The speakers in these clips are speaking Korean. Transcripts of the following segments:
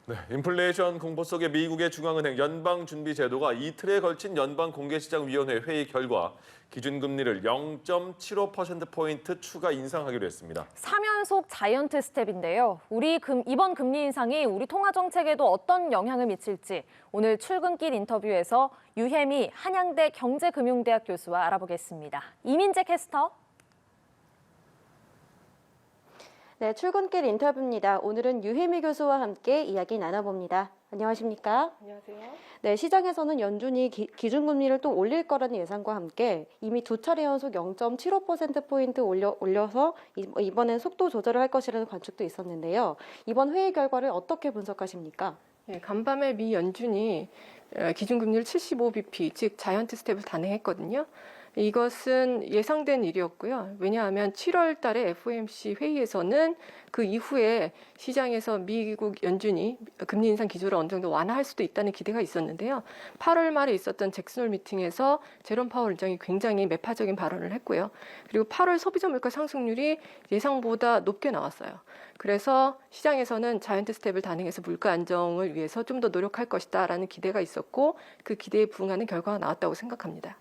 네, 인플레이션 공포 속에 미국의 중앙은행 연방준비제도가 이틀에 걸친 연방공개시장위원회 회의 결과 기준금리를 0.75%포인트 추가 인상하기로 했습니다. 3연속 자이언트 스텝인데요. 이번 금리 인상이 우리 통화정책에도 어떤 영향을 미칠지 오늘 출근길 인터뷰에서 유혜미 한양대 경제금융대학 교수와 알아보겠습니다. 이민재 캐스터. 네, 출근길 인터뷰입니다. 오늘은 유혜미 교수와 함께 이야기 나눠봅니다. 안녕하십니까? 안녕하세요. 네, 시장에서는 연준이 기준금리를 또 올릴 거라는 예상과 함께 이미 두 차례 연속 0.75%포인트 올려서 이번엔 속도 조절을 할 것이라는 관측도 있었는데요. 이번 회의 결과를 어떻게 분석하십니까? 네, 간밤에 미 연준이 기준금리를 75bp, 즉 자이언트 스텝을 단행했거든요. 이것은 예상된 일이었고요. 왜냐하면 7월 달에 FOMC 회의에서는 그 이후에 시장에서 미국 연준이 금리 인상 기조를 어느 정도 완화할 수도 있다는 기대가 있었는데요. 8월 말에 있었던 잭슨홀 미팅에서 제롬 파월 의장이 굉장히 매파적인 발언을 했고요. 그리고 8월 소비자 물가 상승률이 예상보다 높게 나왔어요. 그래서 시장에서는 자이언트 스텝을 단행해서 물가 안정을 위해서 좀 더 노력할 것이다라는 기대가 있었고 그 기대에 부응하는 결과가 나왔다고 생각합니다.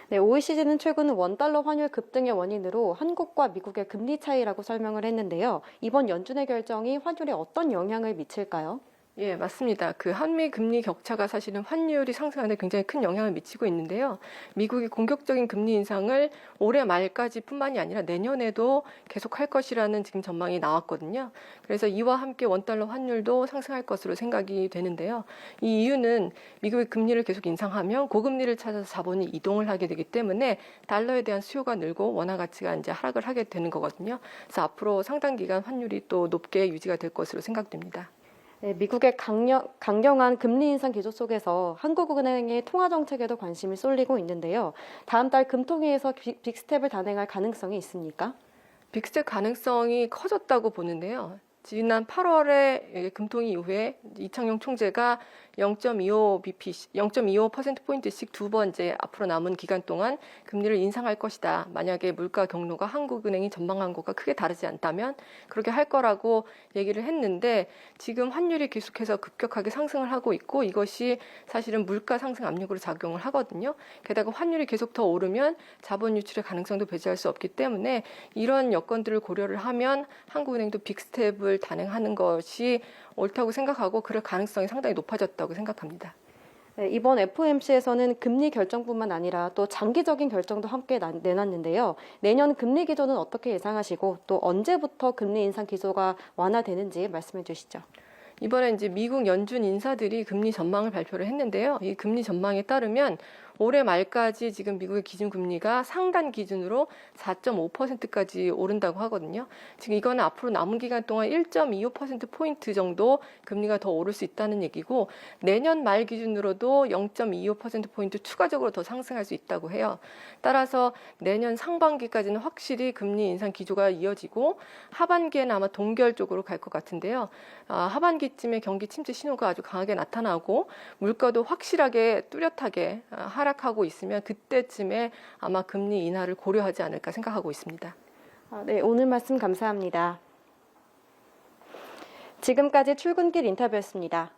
네, OECD는 최근 원달러 환율 급등의 원인으로 한국과 미국의 금리 차이라고 설명을 했는데요. 이번 연준의 결정이 환율에 어떤 영향을 미칠까요? 예, 맞습니다. 그 한미 금리 격차가 사실은 환율이 상승하는 데 굉장히 큰 영향을 미치고 있는데요. 미국이 공격적인 금리 인상을 올해 말까지 뿐만이 아니라 내년에도 계속할 것이라는 지금 전망이 나왔거든요. 그래서 이와 함께 원달러 환율도 상승할 것으로 생각이 되는데요. 이 이유는 미국이 금리를 계속 인상하면 고금리를 찾아서 자본이 이동을 하게 되기 때문에 달러에 대한 수요가 늘고 원화 가치가 이제 하락을 하게 되는 거거든요. 그래서 앞으로 상당 기간 환율이 또 높게 유지가 될 것으로 생각됩니다. 네, 미국의 강경한 금리 인상 기조 속에서 한국은행의 통화 정책에도 관심이 쏠리고 있는데요. 다음 달 금통위에서 빅스텝을 단행할 가능성이 있습니까? 빅스텝 가능성이 커졌다고 보는데요. 지난 8월에 금통위 이후에 이창용 총재가 0.25%포인트씩 두 번째 앞으로 남은 기간 동안 금리를 인상할 것이다. 만약에 물가 경로가 한국은행이 전망한 것과 크게 다르지 않다면 그렇게 할 거라고 얘기를 했는데 지금 환율이 계속해서 급격하게 상승을 하고 있고 이것이 사실은 물가 상승 압력으로 작용을 하거든요. 게다가 환율이 계속 더 오르면 자본 유출의 가능성도 배제할 수 없기 때문에 이런 여건들을 고려를 하면 한국은행도 빅스텝을 단행하는 것이 옳다고 생각하고 그럴 가능성이 상당히 높아졌다고 생각합니다. 네, 이번 FOMC에서는 금리 결정뿐만 아니라 또 장기적인 결정도 함께 내놨는데요. 내년 금리 기조는 어떻게 예상하시고 또 언제부터 금리 인상 기조가 완화되는지 말씀해 주시죠. 이번에 이제 미국 연준 인사들이 금리 전망을 발표를 했는데요. 이 금리 전망에 따르면 올해 말까지 지금 미국의 기준금리가 상단 기준으로 4.5%까지 오른다고 하거든요. 지금 이거는 앞으로 남은 기간 동안 1.25%포인트 정도 금리가 더 오를 수 있다는 얘기고 내년 말 기준으로도 0.25%포인트 추가적으로 더 상승할 수 있다고 해요. 따라서 내년 상반기까지는 확실히 금리 인상 기조가 이어지고 하반기에는 아마 동결 쪽으로 갈 것 같은데요. 하반기쯤에 경기 침체 신호가 아주 강하게 나타나고 물가도 확실하게 뚜렷하게 하락하고 있으면 그때쯤에 아마 금리 인하를 고려하지 않을까 생각하고 있습니다. 네, 오늘 말씀 감사합니다. 지금까지 출근길 인터뷰였습니다.